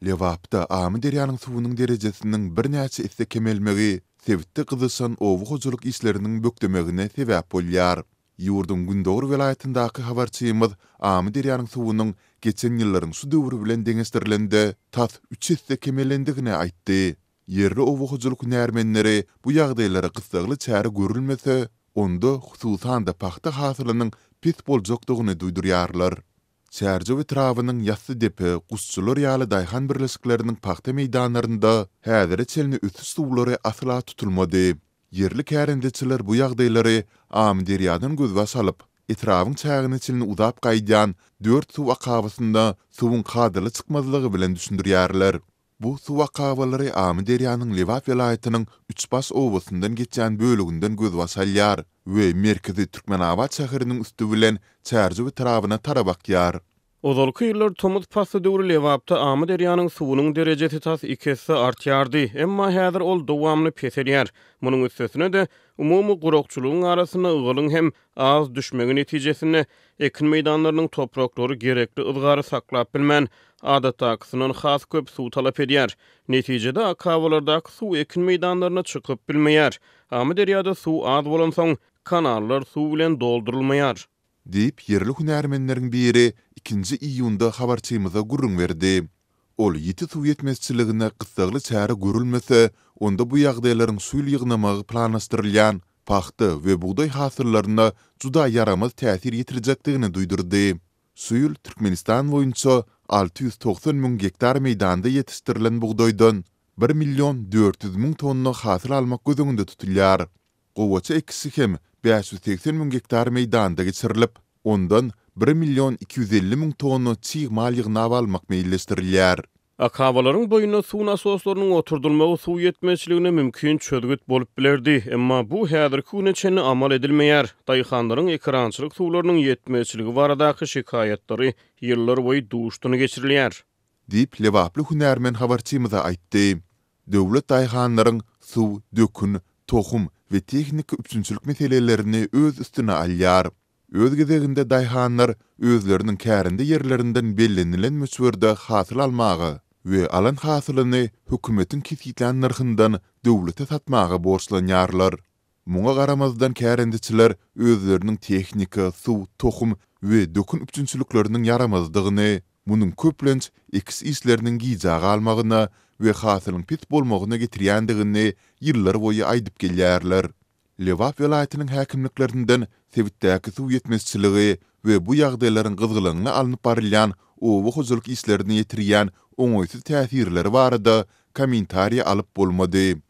Lewapda Amy derýanyň suwunyň derejesiniň bir näçe isse kemelmegi sebitde gyzyşan owu hojuluk işleriniň bökdemegine sebäp bolýar. Ýurdun Gündoğur welaýatyndaky habarçymyz Amy derýanyň suwunyň geçen ýyllaryň su döwri bilen deňestirilende tas 3 isse kemelendigine aýtdy. Yerli owu hojuluk närmenleri bu ýagdaýlara gysgly çäre görülmese, onda hususan da paxta hasylynyň pis boljakdygyny duýdurýarlar. Çärje we trawynyň ýassy depe, gusçular ýaly daýhan birleşikleriniň paxta meýdanlarynda häzir çelni üstü suwlary asla tutulmady. Yerli kärendeçiler bu ýagdaýlary Amy derýadan gözge salyp, etrawyň çägini çelni uzap gaýdýan 4 suw akabysynda suwun kadyly çykmazlygy bilen düşündirýärler. Bu suw akabalary Amy derýanyň Lewap welaýatynyň Üçbaş owasyndan geçen bölüginden gözge salýar we merkezi Türkmenabad şäheriniň üstü bilen çärje we tarabyna tarabakýar. Ozalky ýyllar tomuz pasy döwri Lewapda Amy derýanyň suwunyň derejesi tas 2 hisse artýardy, emma häzir ol dowamly peselýär. Munyň üstesine de umumy gurokçulugyň arasyna ýylyň hem az düşmegi netijesinde ekin meýdanlarynyň topraklary gerekli ızgary saklap bilmän, adatdakysynyň has köp suw talap edýär. Netijede akabalardaky suw ekin meýdanlaryna çykyp bilmeýär. Amy derýada suw az bolan soň kanallar suw bilen doldurulmaýar diýip yerli hünärmenleriň biri 2-nji iýunda habarçymyza gurrun berdi. Ol ýeti suw ýetmezçiligine gysgly çäre görülmese, onda bu ýagdaýlaryň suw ýygnamagy planlaşdyrylýan paxta we buğday hasyllaryna juda yaramaz täsir ýetirjekdigini duýdurdy. Suýul Türkmenistan boýunça 690 000 hektar meýdanda ýetişdirilen buğdaýdan 1.400.000 tonna hasyl almak gözüňde tutulýar. Gowaça ekisi hem 580 000 hektar meýdanda geçirilip, ondan 1.250.000 tonna çiğ mal ýygnap almak meýilleşdirilýär. Akabalaryň boýuna suw nasoslarynyň oturdulmagy suw ýetmezçiligine mümkin çözgüt bolup bilerdi, emma bu häzirki güne çenli amal edilmeýär. Daýhanlaryň ekrançylyk suwlarynyň ýetmezçiligi baradaky şikaýatlary ýyllar boýy duşduny geçirilýär diýip Lewaply hünärmen habarçymyza aýtdy. Döwlet daýhanlaryň suw, dökün, tohum we tehnik üçünçülük meselelerini öz üstüne alýar. Öz gezeginde daýhanlar özleriniň kärinde yerlerinden bellenilen möçberde hasyl almagy we alan hasylyny hökümetiň kesitlen narhyndan döwlete satmagy borçlanýarlar. Muňa garamazdan kärendeçiler özleriniň tehnika, suw, tohum we dökün üçünçülükleriniň yaramazdygyny, munyň köplenç ekis işleriniň gijagy almagyna we hasylyň pis bolmagyna getirýändigini ýyllar boýy aýdyp gelýärler. Lewap welaýatynyň häkimliklerinden sebitdäki suw ýetmezçiligi we bu ýagdaýlaryň gyzgylygyna alınıp barylýan owu hojuluk işlerini ýetirýän oňoýsuz täsirleri barada kommentariýa alyp bolmady.